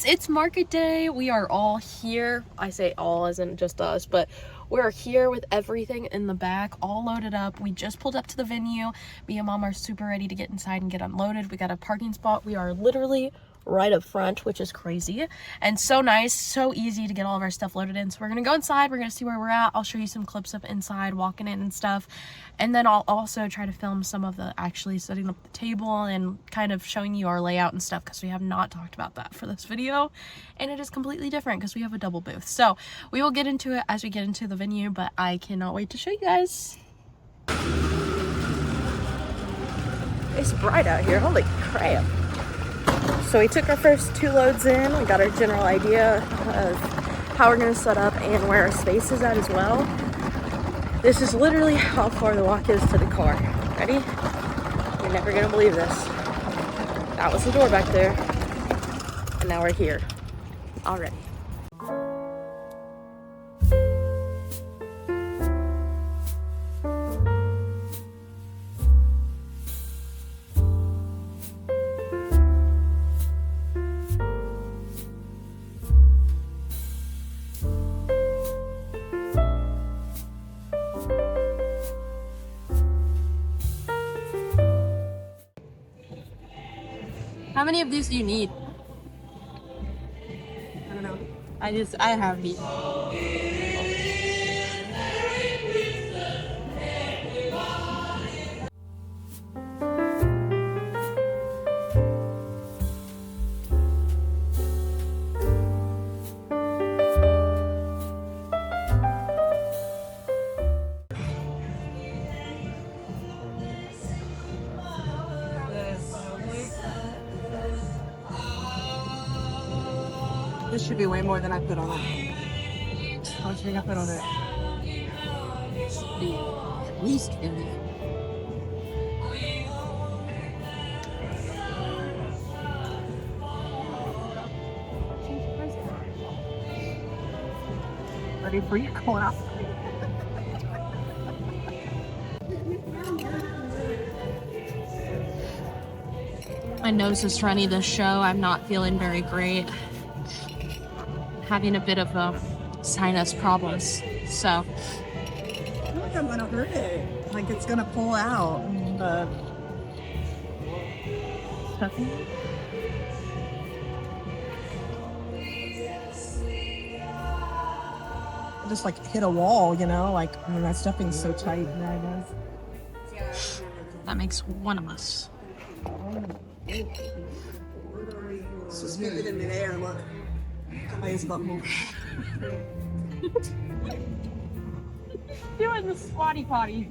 it's market day. We are all here. I say all as in just us, but we're here with everything in the back, all loaded up. We just pulled up to the venue. Me and Mom are super ready to get inside and get unloaded. We got a parking spot. We are literally right up front, which is crazy and so nice, so easy to get all of our stuff loaded in. So we're gonna go inside, we're gonna see where we're at. I'll show you some clips of inside walking in and stuff, and then I'll also try to film some of the actually setting up the table and kind of showing you our layout and stuff, because we have not talked about that for this video, and it is completely different because we have a double booth. So we will get into it as we get into the venue, but I cannot wait to show you guys. It's bright out here, holy crap. So we took our first 2 loads in. We got our general idea of how we're gonna set up and where our space is at as well. This is literally how far the walk is to the car. Ready? You're never gonna believe this. That was the door back there. And now we're here already. How many of these do you need? I don't know. I have these. This should be way more than I put on it. How much do you think I put on it? Should be at least 50. Ready for your collab. My nose is runny this show. I'm not feeling very great. Having a bit of sinus problems. So I feel like I'm gonna hurt it. Like it's gonna pull out. But just like hit a wall, you know, like when that stuffing's so tight. that makes one of us. Suspended in midair, look. By his butthole. Doing the squatty potty.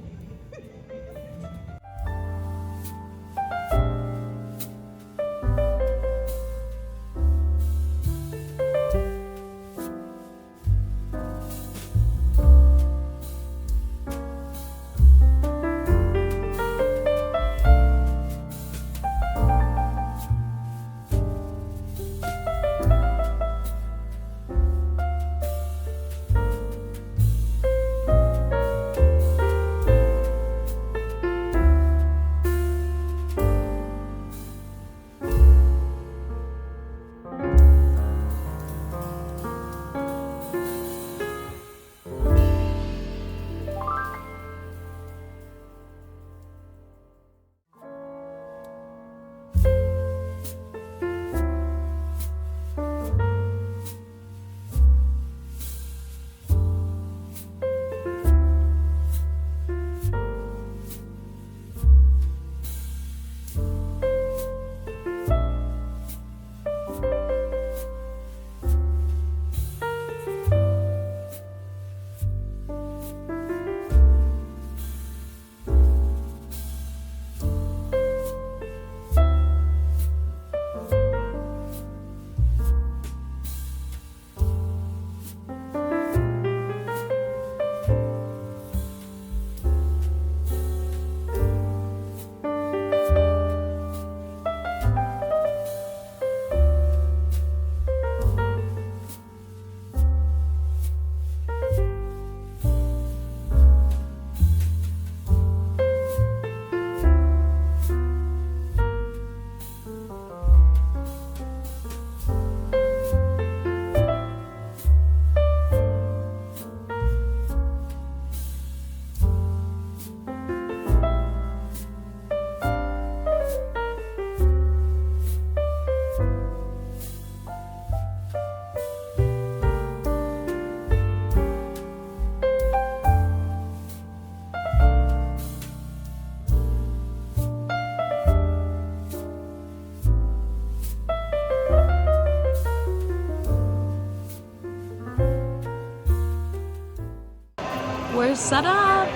set up.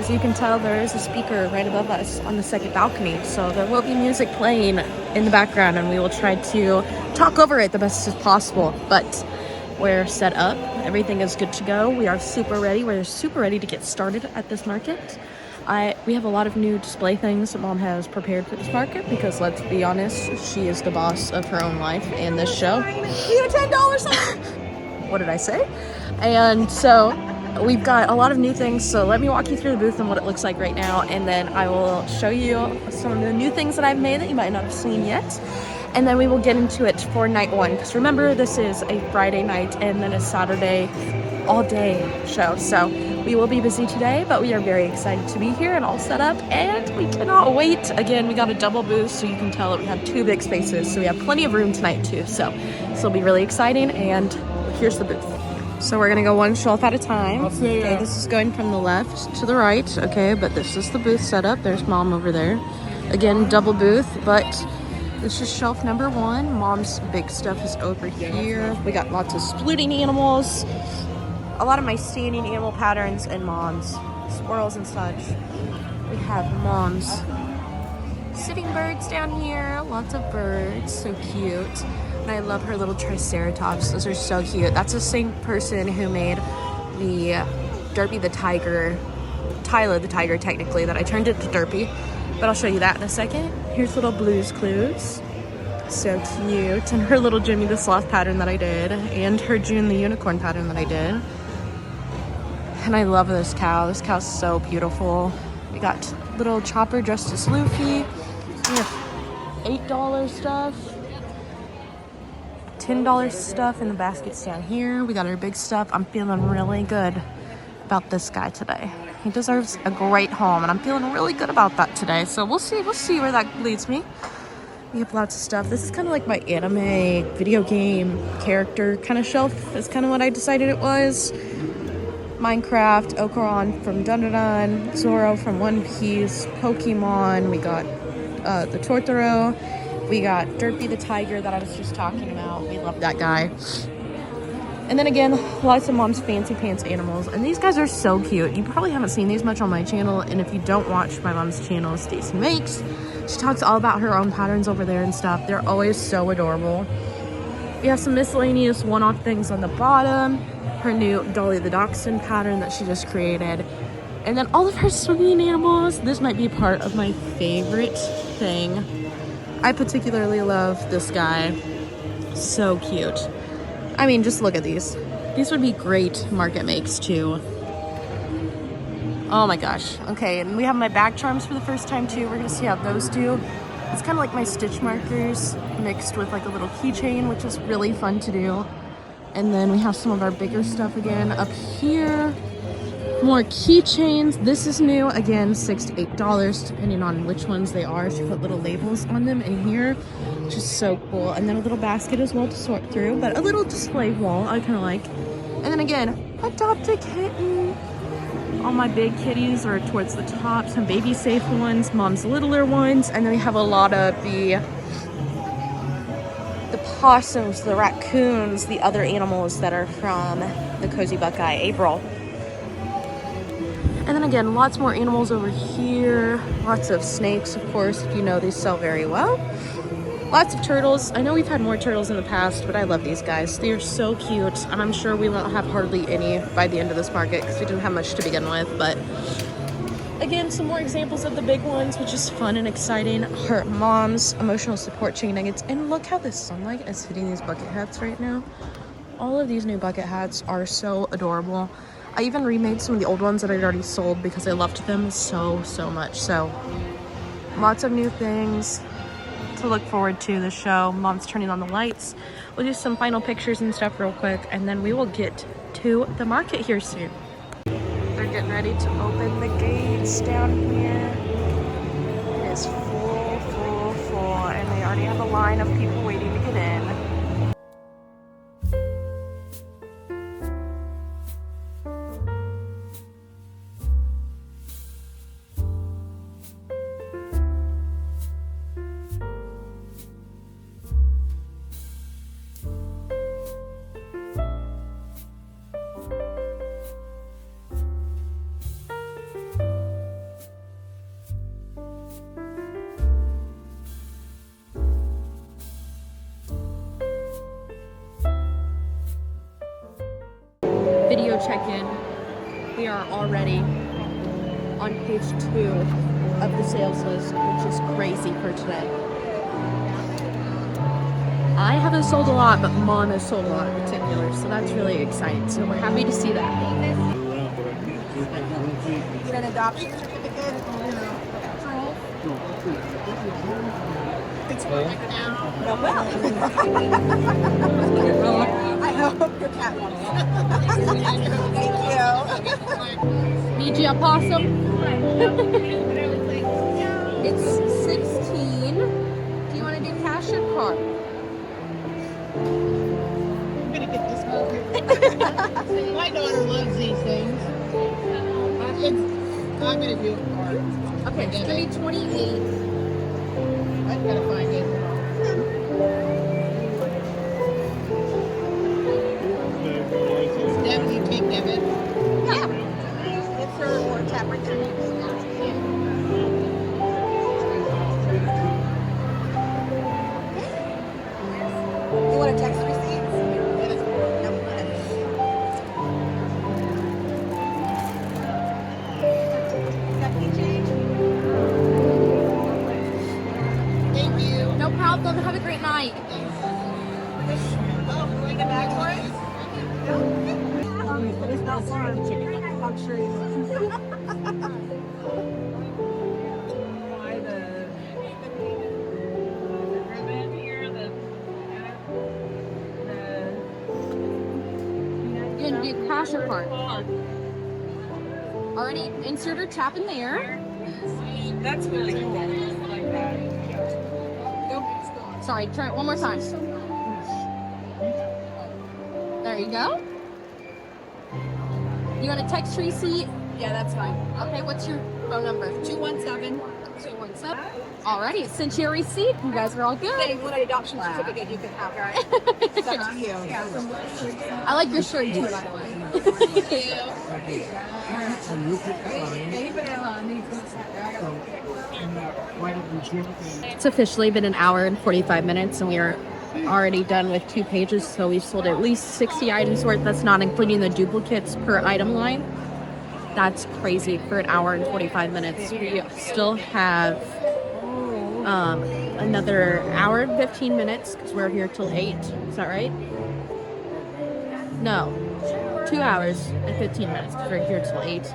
As you can tell, there is a speaker right above us on the second balcony, so there will be music playing in the background, and we will try to talk over it the best as possible. But we're set up. Everything is good to go. We are super ready. We're super ready to get started at this market. We have a lot of new display things that Mom has prepared for this market because, let's be honest, she is the boss of her own life and this show. We have a $10 sign. What did I say? And so we've got a lot of new things, so let me walk you through the booth and what it looks like right now, and then I will show you some of the new things that I've made that you might not have seen yet, and then we will get into it for night one, because remember, this is a Friday night and then a Saturday all-day show, so we will be busy today, but we are very excited to be here and all set up, and we cannot wait. Again, we got a double booth, so you can tell that we have 2 big spaces, so we have plenty of room tonight too, so this will be really exciting, and here's the booth. So we're gonna go one shelf at a time. Okay, this is going from the left to the right, okay, but this is the booth setup. There's Mom over there. Again, double booth, but this is shelf number 1. Mom's big stuff is over here. We got lots of splitting animals, a lot of my standing animal patterns, and Mom's squirrels and such. We have Mom's sitting birds down here, lots of birds, so cute. And I love her little triceratops. Those are so cute. That's the same person who made the Derpy the tiger, Tyler the tiger technically, that I turned into Derpy. But I'll show you that in a second. Here's little Blue's Clues. So cute. And her little Jimmy the sloth pattern that I did. And her June the unicorn pattern that I did. And I love this cow. This cow's so beautiful. We got little Chopper dressed as Luffy. We have $8 stuff. $10 stuff in the baskets down here. We got our big stuff. I'm feeling really good about this guy today. He deserves a great home, and I'm feeling really good about that today. So we'll see where that leads me. We have lots of stuff. This is kind of like my anime, video game, character kind of shelf. That's kind of what I decided it was. Minecraft, Ocaron from Dun Dun Dun, Zoro from One Piece, Pokemon. We got the Tortoro. We got Derpy the tiger that I was just talking about. We love that guy. And then again, lots of Mom's fancy pants animals. And these guys are so cute. You probably haven't seen these much on my channel. And if you don't watch my mom's channel, Stacy Makes, she talks all about her own patterns over there and stuff. They're always so adorable. We have some miscellaneous one-off things on the bottom. Her new Dolly the Dachshund pattern that she just created. And then all of her swinging animals. This might be part of my favorite thing. I particularly love this guy. So cute. I mean, just look at these. These would be great market makes too. Oh my gosh. Okay, and we have my bag charms for the first time too. We're gonna see how those do. It's kind of like my stitch markers mixed with like a little keychain, which is really fun to do. And then we have some of our bigger stuff again up here. More keychains. This is new, again, $6 to $8 depending on which ones they are. She put little labels on them in here, which is so cool. And then a little basket as well to sort through, but a little display wall I kind of like. And then again, adopt a kitten. All my big kitties are towards the top, some baby safe ones, Mom's littler ones, and then we have a lot of the possums, the raccoons, the other animals that are from the Cozy Buckeye April. And then again, lots more animals over here. Lots of snakes, of course, if you know, they sell very well. Lots of turtles. I know we've had more turtles in the past, but I love these guys. They are so cute, and I'm sure we won't have hardly any by the end of this market because we didn't have much to begin with. But again, some more examples of the big ones, which is fun and exciting. Her Mom's emotional support chain nuggets. And look how the sunlight is hitting these bucket hats right now. All of these new bucket hats are so adorable. I even remade some of the old ones that I'd already sold because I loved them so much. So lots of new things to look forward to the show. Mom's turning on the lights. We'll do some final pictures and stuff real quick, and then we will get to the market here soon. They're getting ready to open the gates down here. It is full, and they already have a line of people waiting to get in. go check in. We are already on page 2 of the sales list, which is crazy for today. I haven't sold a lot, but Mom has sold a lot in particular, so that's really exciting. So we're happy to see that. Get an adoption certificate. It's perfect now. Oh, well. I hope your cat wants it. Thank you. Need you a possum? It's 16. Do you want to do cash or card? I'm gonna get this movie. My daughter loves these things. I'm gonna do a card. Okay, it's gonna be 28. I gotta find it. Deb, you take debit? Yeah. It's her or tap right there. You want a text receipt? Thank you. No problem. Have a great night. Oh, bring it back for it? But it's not farm. I'm sure You can do cash or card. Already insert or tap in there. that's really cool. Sorry, try it one more time. There you go. You want a text receipt? Yeah, that's fine. Okay, what's your phone number? 217. 217. Alrighty, sent you a receipt. You guys are all good. Then what adoption certificate you can have, right? It's up to you. I like your shirt too, by the way. It's officially been an hour and 45 minutes and we are already done with 2 pages, so we've sold at least 60 items worth. That's not including the duplicates per item line. That's crazy for an hour and 45 minutes. We still have another hour and 15 minutes because we're here till 8. Is that right? No, 2 hours and 15 minutes because we're here till 8.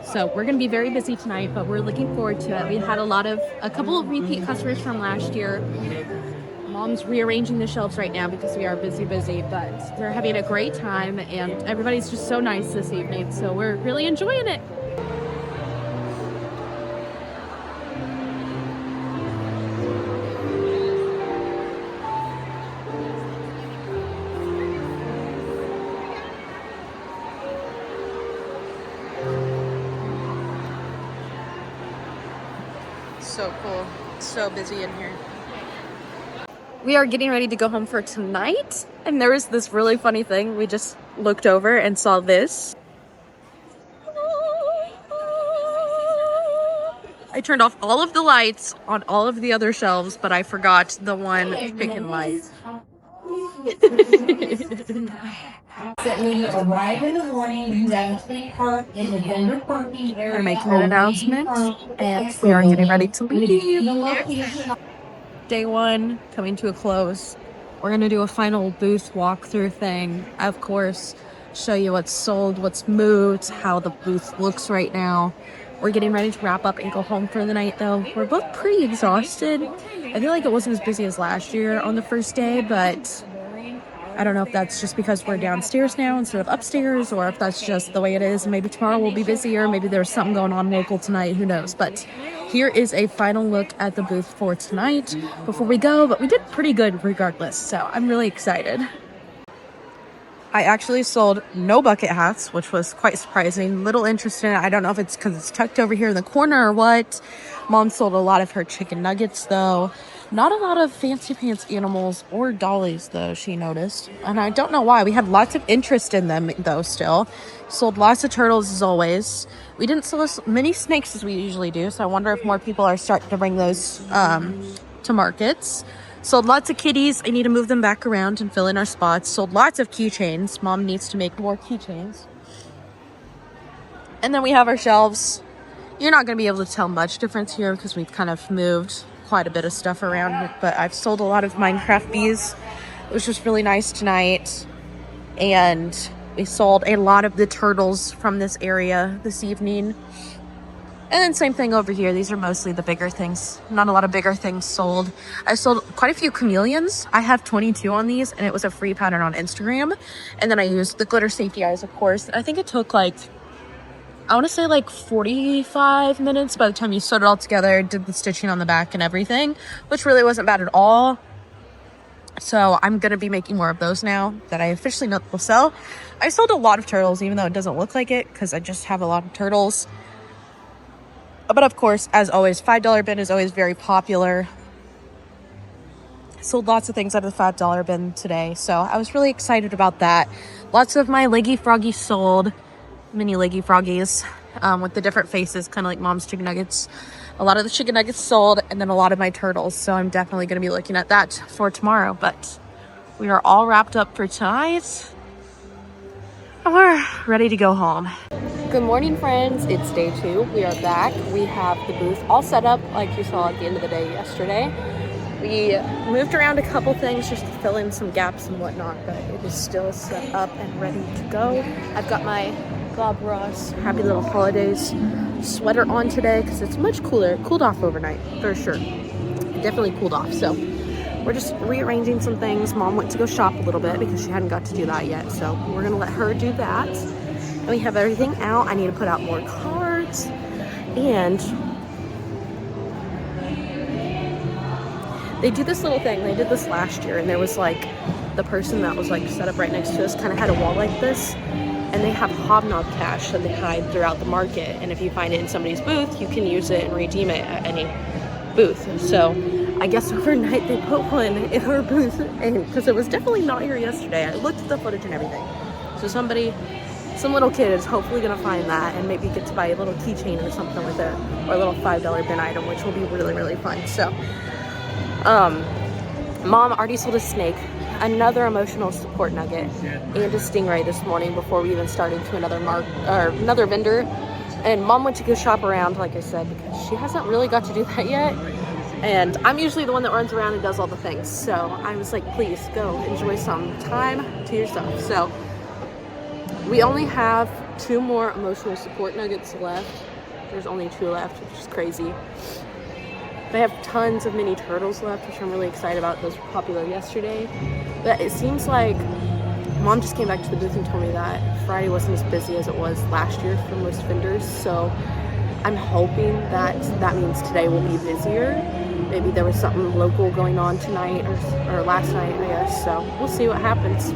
So we're going to be very busy tonight, but we're looking forward to it. We had a couple of repeat customers from last year. Mom's rearranging the shelves right now because we are busy, but they're having a great time and everybody's just so nice this evening. So we're really enjoying it. So cool. So busy in here. We are getting ready to go home for tonight, and there was this really funny thing. We just looked over and saw this. I turned off all of the lights on all of the other shelves, but I forgot the one chicken light. Arrive in the morning, you actually park in the vendor parking area. We're making an announcement, and we are getting ready to leave. Day 1 coming to a close. We're gonna do a final booth walkthrough thing. Of course, show you what's sold, what's moved, how the booth looks right now. We're getting ready to wrap up and go home for the night though. We're both pretty exhausted. I feel like it wasn't as busy as last year on the first day, but I don't know if that's just because we're downstairs now instead of upstairs, or if that's just the way it is. Maybe tomorrow will be busier. Maybe there's something going on local tonight. Who knows? But here is a final look at the booth for tonight before we go. But we did pretty good regardless. So I'm really excited. I actually sold no bucket hats, which was quite surprising. Little interest in it. I don't know if it's because it's tucked over here in the corner or what. Mom sold a lot of her chicken nuggets though. Not a lot of fancy pants animals or dollies though, she noticed. And I don't know why. We had lots of interest in them though still. Sold lots of turtles as always. We didn't sell as many snakes as we usually do, so I wonder if more people are starting to bring those to markets. Sold lots of kitties. I need to move them back around and fill in our spots. Sold lots of keychains. Mom needs to make more keychains. And then we have our shelves. You're not going to be able to tell much difference here because we've kind of moved quite a bit of stuff around. But I've sold a lot of Minecraft bees, which was really nice tonight. And we sold a lot of the turtles from this area this evening. And then same thing over here. These are mostly the bigger things. Not a lot of bigger things sold. I sold quite a few chameleons. I have 22 on these, and it was a free pattern on Instagram. And then I used the glitter safety eyes, of course. I think it took like, I want to say like 45 minutes by the time you sewed it all together, did the stitching on the back and everything, which really wasn't bad at all. So I'm going to be making more of those now that I officially know will sell. I sold a lot of turtles, even though it doesn't look like it, because I just have a lot of turtles. But of course, as always, $5 bin is always very popular. Sold lots of things out of the $5 bin today. So I was really excited about that. Lots of my Leggy Froggies sold. Mini Leggy Froggies with the different faces, kind of like Mom's chicken nuggets. A lot of the chicken nuggets sold, and then a lot of my turtles. So I'm definitely going to be looking at that for tomorrow. But we are all wrapped up for tonight. And we're ready to go home. Good morning, friends. It's day 2. We are back. We have the booth all set up like you saw at the end of the day yesterday. We moved around a couple things just to fill in some gaps and whatnot, but it is still set up and ready to go. I've got my Bob Ross Happy Little Holidays sweater on today because it's much cooler. It cooled off overnight for sure. It definitely cooled off. So we're just rearranging some things. Mom went to go shop a little bit because she hadn't got to do that yet. So we're going to let her do that. And we have everything out. I need to put out more cards. And they do this little thing. They did this last year. And there was like the person that was like set up right next to us kind of had a wall like this. And they have hobnob cash that they hide throughout the market. And if you find it in somebody's booth, you can use it and redeem it at any booth. So I guess overnight they put one in her booth, and because it was definitely not here yesterday. I looked at the footage and everything. So some little kid is hopefully gonna find that and maybe get to buy a little keychain or something with it, or a little $5 bin item, which will be really, really fun. So, Mom already sold a snake, another emotional support nugget, and a stingray this morning before we even started to another vendor. And Mom went to go shop around, like I said, because she hasn't really got to do that yet. And I'm usually the one that runs around and does all the things. So I was like, please go enjoy some time to yourself. So we only have 2 more emotional support nuggets left. There's only 2 left, which is crazy. They have tons of mini turtles left, which I'm really excited about. Those were popular yesterday. But it seems like Mom just came back to the booth and told me that Friday wasn't as busy as it was last year for most vendors. So I'm hoping that that means today will be busier. Maybe there was something local going on tonight or last night, I guess. So we'll see what happens.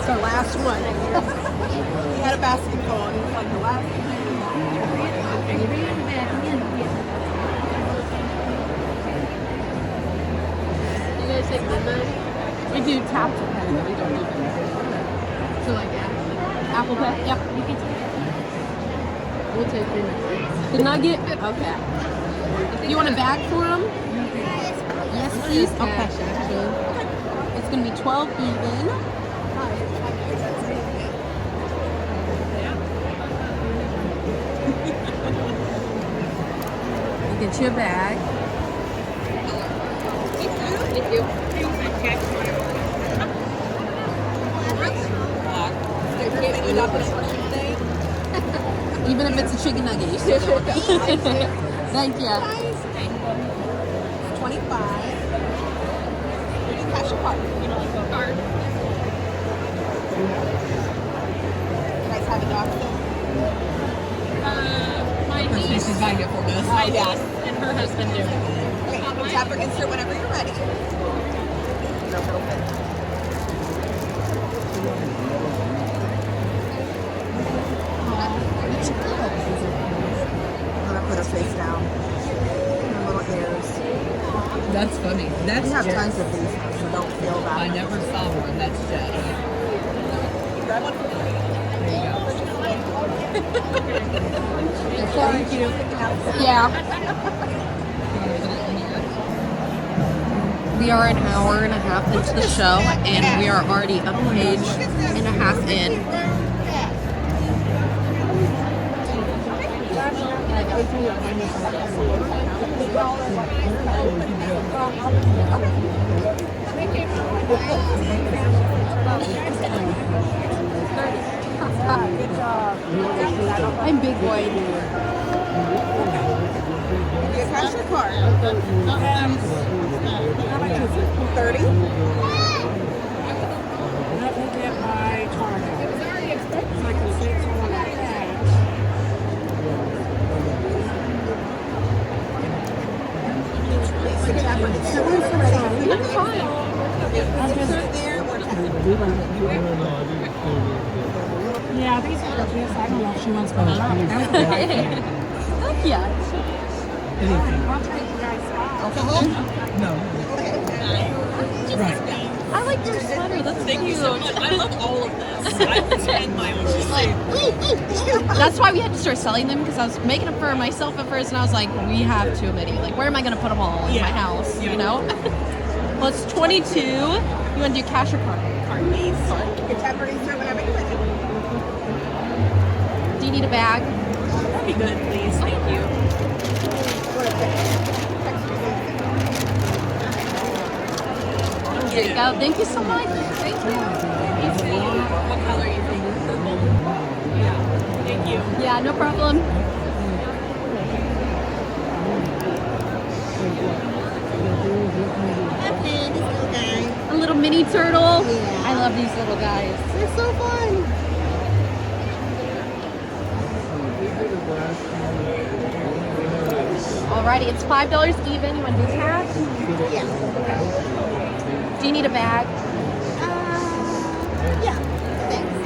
The last one. He had a basketball and it was like the last one. You guys take midnight? We do tap to pay, but we don't do that. So like Apple Pay? Yep, you can take it. We'll take midnight. The nugget? Okay. You want a bag for them? Yes, please. Okay. It's going to be 12 even. Get you a bag. Thank you. Even if it's a chicken nugget, you still do it. Thank you. 25. You can cash a card. You don't like a card. You guys have a dog? My niece She's buying it for us. my niece and her husband do. Okay, you can tap or insert whenever you're ready. I'm gonna put her face down. Her little hairs. That's funny. That's We have Jet. tons of these, so don't feel I bad. never saw one. That's Jet. Grab one for free. There you go. Thank you. Yeah. We are an hour and a half into the show, and we are already a page and a half in. I'm big boy. You cash your card. 30. Yeah, I think it's her kiss. I don't know if she wants to go up. Heck yeah. I'll take you guys out. Right. I like your sweater. That's Thank you so much. I love all of this. I pretend my own. That's why we had to start selling them, because I was making them for myself at first, and I was like, we have too many. Like, where am I going to put them all in my house? You know? Well, it's 22. You want to do cash or card? Card, please. You can tap or insert whenever you're ready. Do you need a bag? That'd be good, please. Thank you. There you go. Thank you so much. Thank you. What color are you thinking? Purple? Yeah. Thank you. Yeah, no problem. A little mini turtle. I love these little guys. They're so fun. Alrighty, it's $5 even. You want to do cash? Yeah. Do you need a bag? Yeah. Thanks.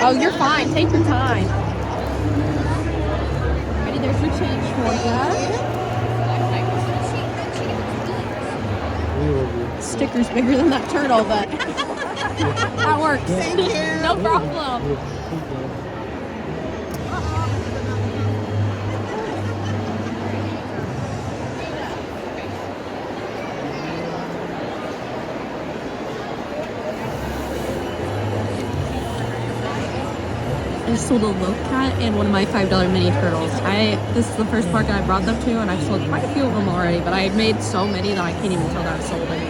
Oh, you're fine. Take your time. Ready? There's your change for you. Sticker's bigger than that turtle, but that works. Thank you. No problem. I sold a loaf cat and one of my $5 mini turtles. This is the first park I brought them to, and I've sold quite a few of them already, but I made so many that I can't even tell that I've sold any.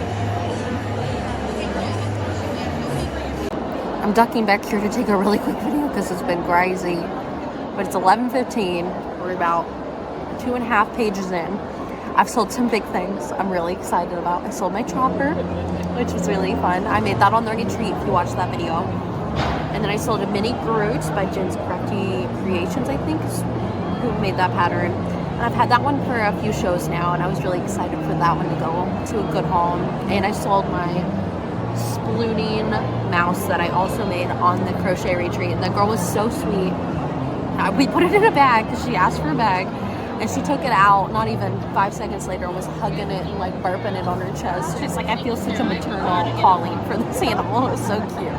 I'm ducking back here to take a really quick video because it's been crazy. But it's 11:15. We're about 2.5 pages in. I've sold some big things I'm really excited about. I sold my chopper, which was really fun. I made that on the retreat if you watched that video. And then I sold a mini Groot by Jen's Crafty Creations, I think, is who made that pattern. And I've had that one for a few shows now, and I was really excited for that one to go to a good home. And I sold my splooning mouse that I also made on the crochet retreat. And the girl was so sweet. We put it in a bag because she asked for a bag. And she took it out not even 5 seconds later and was hugging it and like burping it on her chest. She's like, I feel such a maternal calling for this animal. It was so cute.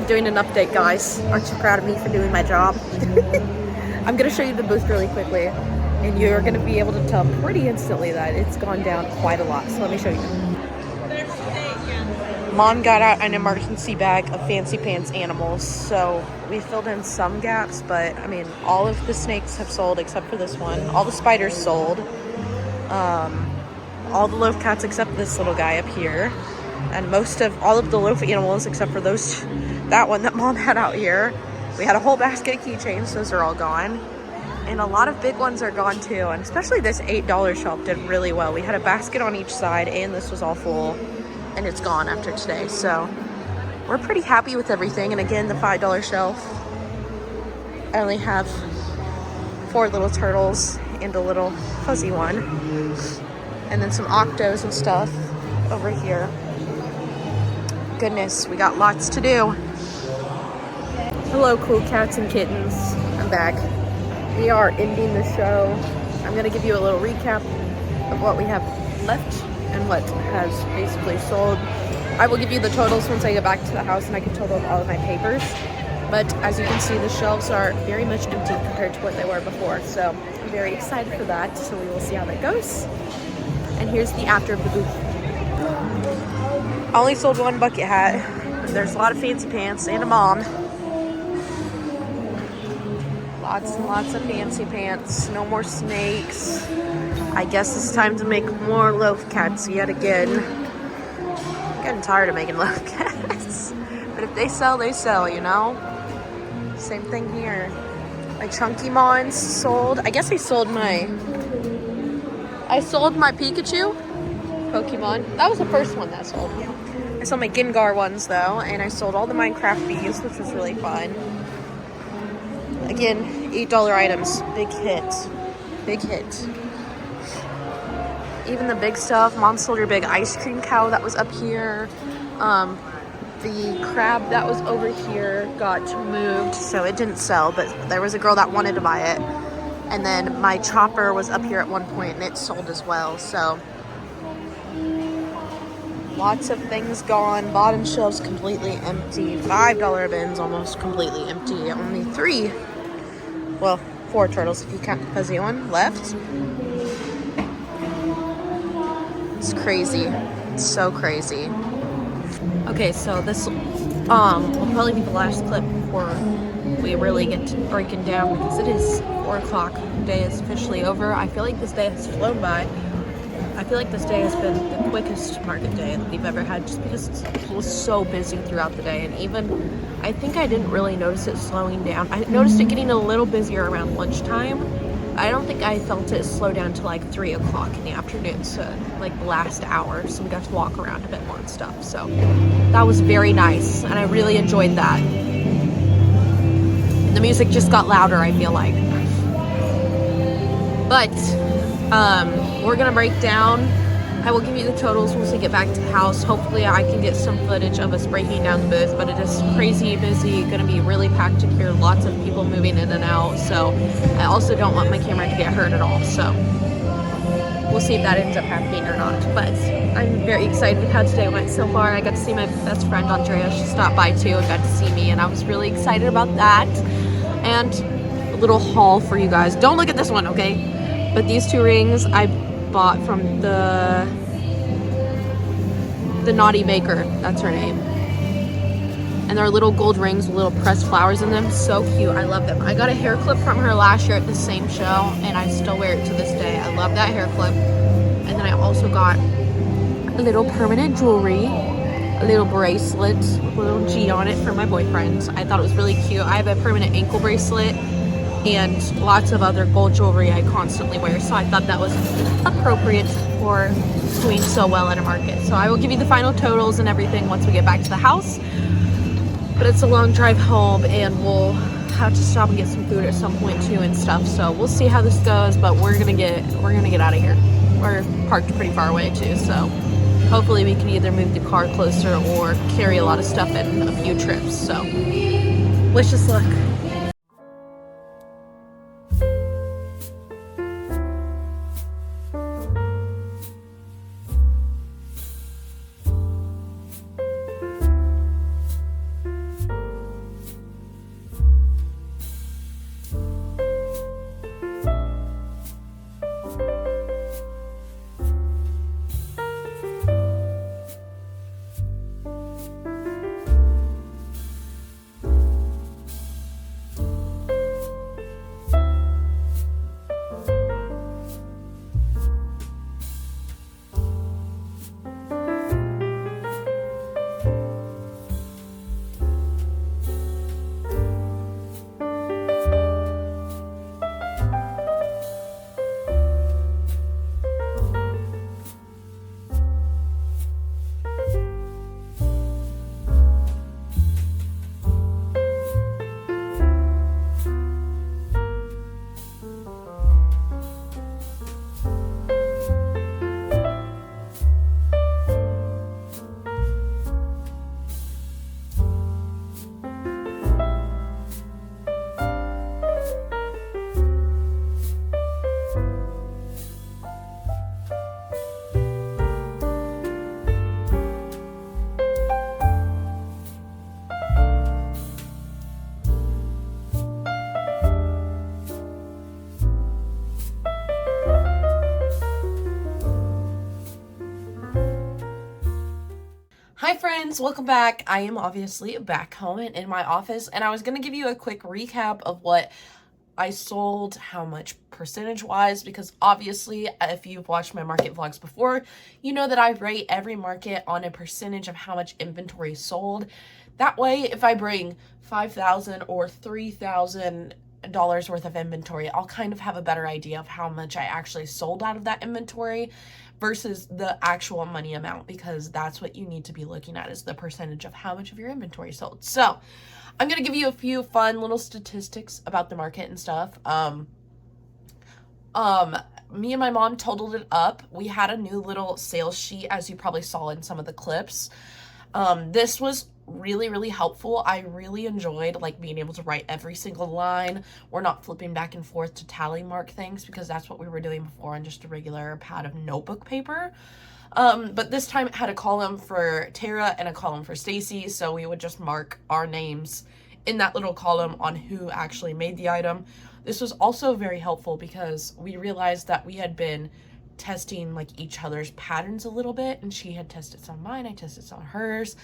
doing an update, guys. Aren't you proud of me for doing my job? I'm gonna show you the booth really quickly, and you're gonna be able to tell pretty instantly that it's gone down quite a lot. So let me show you. Mom got out an emergency bag of fancy pants animals, so we filled in some gaps, but I mean, all of the snakes have sold except for this one. All the spiders sold. All the loaf cats except this little guy up here, and all of the loaf animals except for that one that Mom had out here. We had a whole basket of keychains. Those are all gone, and a lot of big ones are gone too, and especially this $8 shelf did really well. We had a basket on each side, and this was all full, and it's gone after today, so we're pretty happy with everything. And again, the $5 shelf, I only have 4 little turtles and a little fuzzy one, and then some octos and stuff over here. Goodness, we got lots to do. Hello, cool cats and kittens. I'm back. We are ending the show. I'm gonna give you a little recap of what we have left and what has basically sold. I will give you the totals once I get back to the house and I can total all of my papers. But as you can see, the shelves are very much empty compared to what they were before. So I'm very excited for that. So we will see how that goes. And here's the after of the booth. I only sold 1 bucket hat. There's a lot of fancy pants and a mom. Lots and lots of fancy pants. No more snakes. I guess it's time to make more loaf cats yet again. I'm getting tired of making loaf cats. But if they sell, they sell, you know? Same thing here. My chunky mons sold. I guess I sold my Pikachu Pokemon. That was the first one that sold. I sold my Gengar ones though, and I sold all the Minecraft bees, which was really fun. Again, $8 items. Big hit. Big hit. Even the big stuff. Mom sold her big ice cream cow that was up here. The crab that was over here got moved, so it didn't sell, but there was a girl that wanted to buy it. And then my chopper was up here at one point and it sold as well. So lots of things gone. Bottom shelves completely empty. $5 bins almost completely empty. Only 4 turtles if you count the fuzzy one left. It's crazy. It's so crazy. Okay, so this will probably be the last clip before we really get to breaking down, because it is 4 o'clock. The day is officially over. I feel like this day has flown by. I feel like this day has been the quickest market day that we've ever had, just because it was so busy throughout the day. And even, I think I didn't really notice it slowing down. I noticed it getting a little busier around lunchtime. I don't think I felt it slow down to like 3 o'clock in the afternoon, so like the last hour. So we got to walk around a bit more and stuff. So that was very nice, and I really enjoyed that. The music just got louder, I feel like. But we're gonna break down. I will give you the totals once we get back to the house. Hopefully I can get some footage of us breaking down the booth, but it is crazy busy, gonna be really packed in here, lots of people moving in and out. So I also don't want my camera to get hurt at all. So we'll see if that ends up happening or not. But I'm very excited with how today went so far. I got to see my best friend Andrea. She stopped by too and got to see me, and I was really excited about that. And a little haul for you guys. Don't look at this one, okay? But these 2 rings I bought from the Naughty Baker, that's her name. And they're little gold rings with little pressed flowers in them. So cute, I love them. I got a hair clip from her last year at the same show, and I still wear it to this day. I love that hair clip. And then I also got a little permanent jewelry, a little bracelet with a little G on it for my boyfriend. I thought it was really cute. I have a permanent ankle bracelet and lots of other gold jewelry I constantly wear, so I thought that was appropriate for doing so well at a market. So I will give you the final totals and everything once we get back to the house. But it's a long drive home, and we'll have to stop and get some food at some point too and stuff. So we'll see how this goes, but we're gonna get out of here. We're parked pretty far away too, so hopefully we can either move the car closer or carry a lot of stuff in a few trips. So wish us luck. friends, welcome back. I am obviously back home and in my office, and I was going to give you a quick recap of what I sold, how much percentage wise, because obviously if you've watched my market vlogs before, you know that I rate every market on a percentage of how much inventory sold. That way, if I bring $5,000 or $3,000 worth of inventory, I'll kind of have a better idea of how much I actually sold out of that inventory versus the actual money amount, because that's what you need to be looking at, is the percentage of how much of your inventory sold. So I'm going to give you a few fun little statistics about the market and stuff. Me and my mom totaled it up. We had a new little sales sheet, as you probably saw in some of the clips. This was really helpful. I really enjoyed like being able to write every single line. We're not flipping back and forth to tally mark things, because that's what we were doing before on just a regular pad of notebook paper. But this time it had a column for Tara and a column for Stacy, so we would just mark our names in that little column on who actually made the item. This was also very helpful because we realized that we had been testing like each other's patterns a little bit, and she had tested some of mine, I tested some of hers,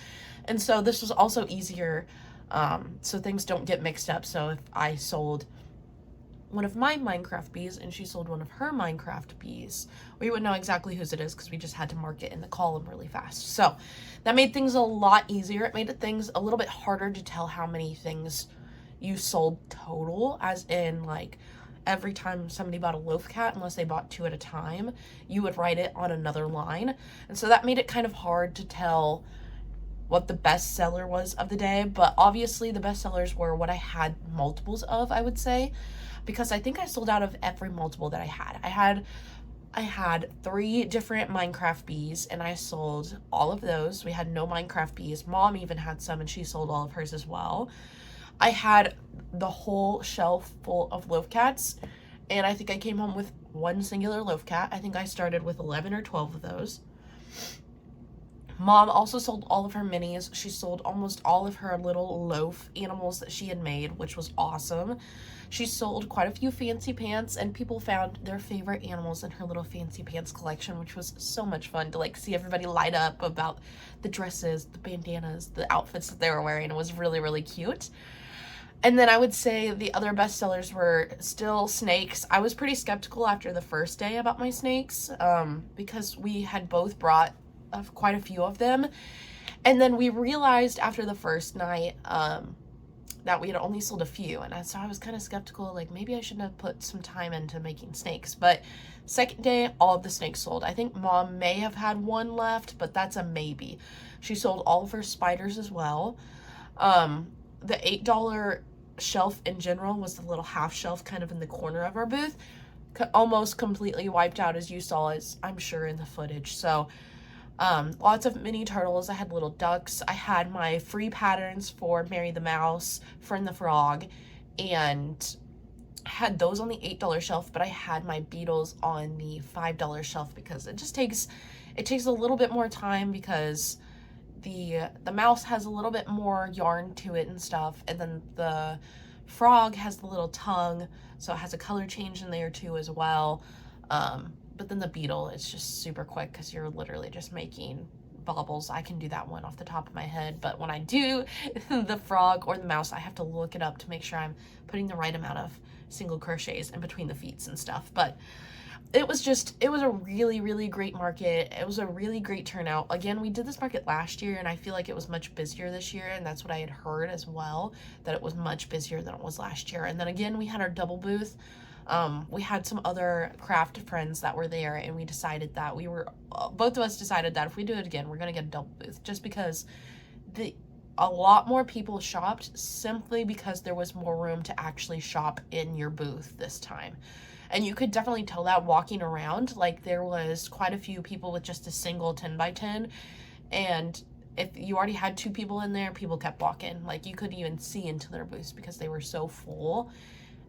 and so this was also easier, so things don't get mixed up. So if I sold one of my Minecraft bees and she sold one of her Minecraft bees, we would know exactly whose it is, because we just had to mark it in the column really fast. So that made things a lot easier. It made things a little bit harder to tell how many things you sold total, as in like every time somebody bought a loaf cat, unless they bought 2 at a time, you would write it on another line. And so that made it kind of hard to tell what the best seller was of the day. But obviously the best sellers were what I had multiples of, I would say, because I think I sold out of every multiple that I had. I had 3 different Minecraft bees, and I sold all of those. We had no Minecraft bees. Mom even had some, and she sold all of hers as well. I had the whole shelf full of loaf cats, and I think I came home with 1 singular loaf cat. I think I started with 11 or 12 of those. Mom also sold all of her minis. She sold almost all of her little loaf animals that she had made, which was awesome. She sold quite a few fancy pants, and people found their favorite animals in her little fancy pants collection, which was so much fun to like see everybody light up about the dresses, the bandanas, the outfits that they were wearing. It was really cute. And then I would say the other best sellers were still snakes. I was pretty skeptical after the first day about my snakes, because we had both brought quite a few of them. And then we realized after the first night that we had only sold a few. And so I was kind of skeptical, like maybe I shouldn't have put some time into making snakes. But second day, all of the snakes sold. I think Mom may have had 1 left, but that's a maybe. She sold all of her spiders as well. The $8 shelf in general was the little half shelf kind of in the corner of our booth, almost completely wiped out, as you saw, as I'm sure in the footage. So lots of mini turtles. I had little ducks. I had my free patterns for Mary the Mouse, Fern the Frog, and had those on the $8 shelf, but I had my beetles on the $5 shelf, because it just takes a little bit more time, because the mouse has a little bit more yarn to it and stuff, and then the frog has the little tongue, so it has a color change in there too as well. But then the beetle, it's just super quick, because you're literally just making baubles. I can do that one off the top of my head, but when I do the frog or the mouse, I have to look it up to make sure I'm putting the right amount of single crochets in between the feet and stuff. But it was a really great market. It was a really great turnout. Again, we did this market last year, and I feel like it was much busier this year, and that's what I had heard as well, that it was much busier than it was last year. And then again, we had our double booth. We had some other craft friends that were there, and we decided that both of us decided that if we do it again, we're gonna get a double booth, just because a lot more people shopped, simply because there was more room to actually shop in your booth this time. And you could definitely tell that walking around. Like, there was quite a few people with just a single 10x10, and if you already had 2 people in there, people kept walking. Like, you couldn't even see into their booths because they were so full.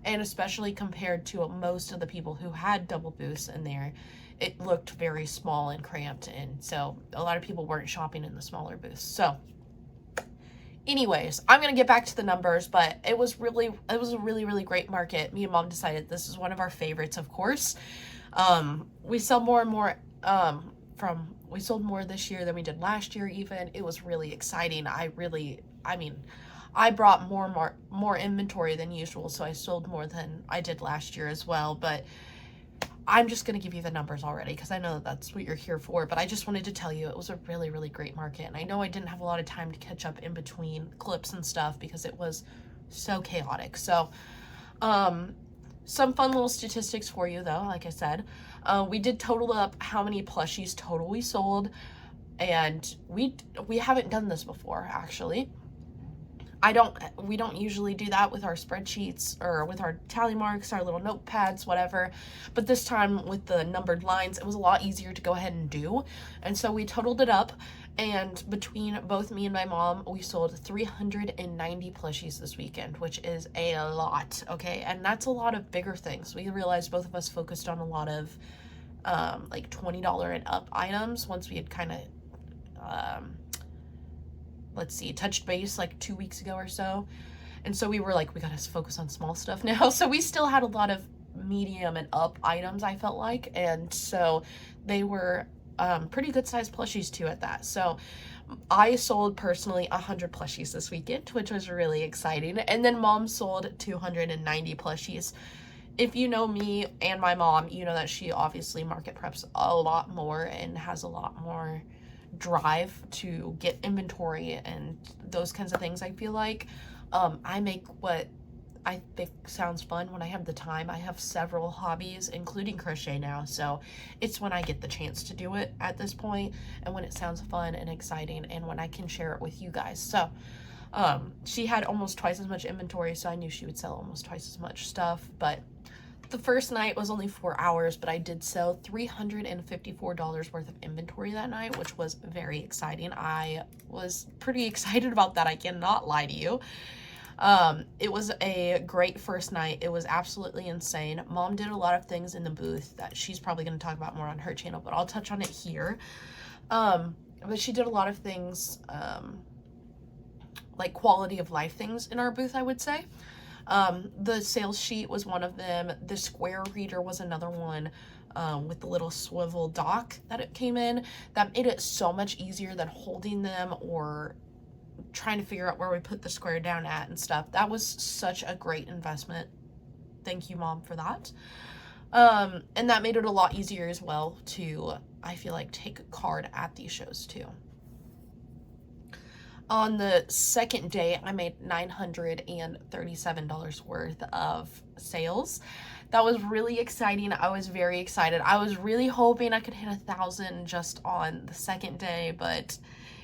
And especially compared to most of the people who had double booths in there, it looked very small and cramped, and so a lot of people weren't shopping in the smaller booths. So anyways, I'm gonna get back to the numbers, but it was a really great market. Me and Mom decided this is one of our favorites, of course. We sell more and more we sold more this year than we did last year even. It was really exciting. I mean, I brought more inventory than usual, so I sold more than I did last year as well, but I'm just going to give you the numbers already because I know that that's what you're here for, but I just wanted to tell you it was a really, really great market. And I know I didn't have a lot of time to catch up in between clips and stuff because it was so chaotic. So, some fun little statistics for you though, like I said. We did total up how many plushies total we sold, and we haven't done this before actually. We don't usually do that with our spreadsheets or with our tally marks, our little notepads, whatever. But this time with the numbered lines, it was a lot easier to go ahead and do. And so we totaled it up, and between both me and my mom, we sold 390 plushies this weekend, which is a lot, okay? And that's a lot of bigger things. We realized both of us focused on a lot of like $20 and up items once we had kind of let's see, touched base like 2 weeks ago or so. And so we were like, we gotta focus on small stuff now. So we still had a lot of medium and up items, I felt like. And so they were pretty good sized plushies too at that. So I sold personally 100 plushies this weekend, which was really exciting. And then mom sold 290 plushies. If you know me and my mom, you know that she obviously market preps a lot more and has a lot more drive to get inventory and those kinds of things. I feel like I make what I think sounds fun when I have the time. I have several hobbies, including crochet now, so it's when I get the chance to do it at this point, and when it sounds fun and exciting, and when I can share it with you guys. So she had almost twice as much inventory, so I knew she would sell almost twice as much stuff. But the first night was only 4 hours, but I did sell $354 worth of inventory that night, which was very exciting. I was pretty excited about that. I cannot lie to you. It was a great first night. It was absolutely insane. Mom did a lot of things in the booth that she's probably going to talk about more on her channel, but I'll touch on it here. But she did a lot of things, like quality of life things in our booth, I would say. The sales sheet was one of them. The square reader was another one, with the little swivel dock that it came in. That made it so much easier than holding them or trying to figure out where we put the square down at and stuff. That was such a great investment. Thank you, Mom, for that. And that made it a lot easier as well to, I feel like, take a card at these shows too. On the second day, I made $937 worth of sales. That was really exciting. I was very excited. I was really hoping I could hit 1,000 just on the second day, but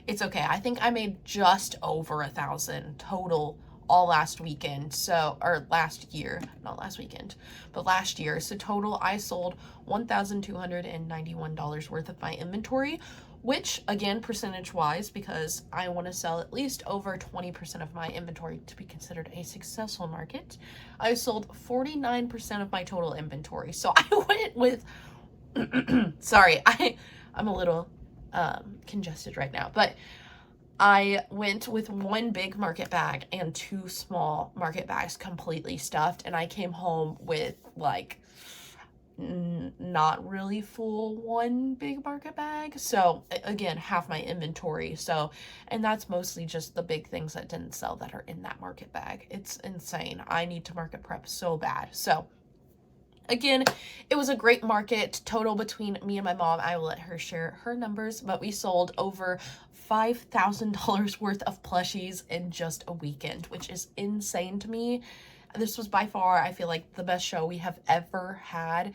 it's okay. I think I made just over 1,000 total all last weekend. So, or last year, not last weekend, but last year. So total, I sold $1,291 worth of my inventory, which again, percentage wise, because I want to sell at least over 20% of my inventory to be considered a successful market. I sold 49% of my total inventory. So I went with, sorry, I'm a little congested right now, but I went with one big market bag and 2 small market bags completely stuffed, and I came home with like not really full one big market bag. So again, half my inventory. So, and that's mostly just the big things that didn't sell that are in that market bag. It's insane. I need to market prep so bad. So again, it was a great market total between me and my mom. I will let her share her numbers, but we sold over $5,000 worth of plushies in just a weekend, which is insane to me. This was by far, I feel like, the best show we have ever had.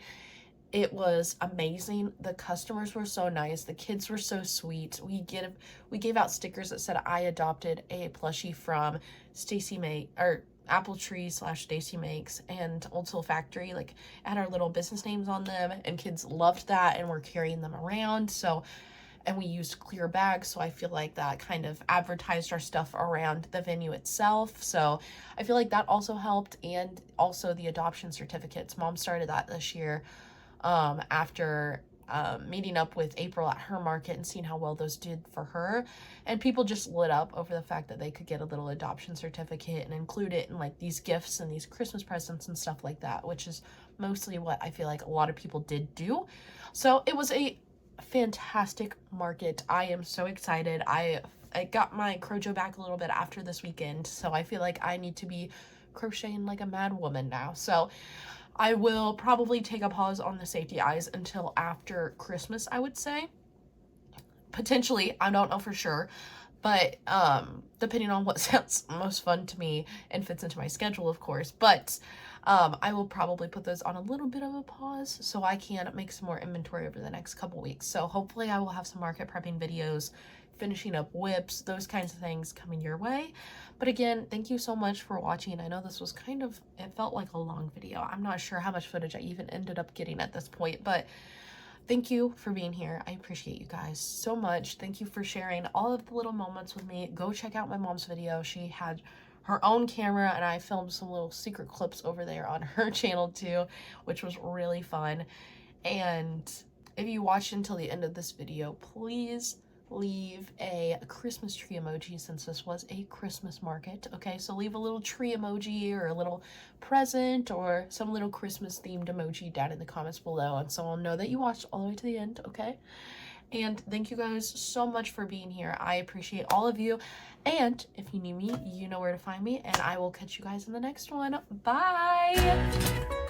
It was amazing. The customers were so nice. The kids were so sweet. We gave out stickers that said I adopted a plushie from Stacy May, or Apple Tree / Stacy Makes and Old Soul Factory. Like, had our little business names on them, and kids loved that and were carrying them around. So, and we used clear bags, so I feel like that kind of advertised our stuff around the venue itself. So I feel like that also helped, and also the adoption certificates. Mom started that this year after meeting up with April at her market and seeing how well those did for her. And people just lit up over the fact that they could get a little adoption certificate and include it in like these gifts and these Christmas presents and stuff like that, which is mostly what I feel like a lot of people did do. So it was a fantastic market. I am so excited. I got my crojo back a little bit after this weekend, so I feel like I need to be crocheting like a mad woman now. So I will probably take a pause on the safety eyes until after Christmas, I would say. Potentially, I don't know for sure, but depending on what sounds most fun to me and fits into my schedule, of course. But I will probably put those on a little bit of a pause so I can make some more inventory over the next couple weeks. So hopefully I will have some market prepping videos, finishing up whips, those kinds of things coming your way. But again, thank you so much for watching. I know this was kind of, it felt like a long video. I'm not sure how much footage I even ended up getting at this point, but thank you for being here. I appreciate you guys so much. Thank you for sharing all of the little moments with me. Go check out my mom's video. She had her own camera and I filmed some little secret clips over there on her channel too, which was really fun. And if you watched until the end of this video, please leave a Christmas tree emoji, since this was a Christmas market. Okay, so leave a little tree emoji or a little present or some little Christmas themed emoji down in the comments below, and so I'll know that you watched all the way to the end. Okay, and thank you guys so much for being here. I appreciate all of you, and if you need me, you know where to find me, and I will catch you guys in the next one. Bye.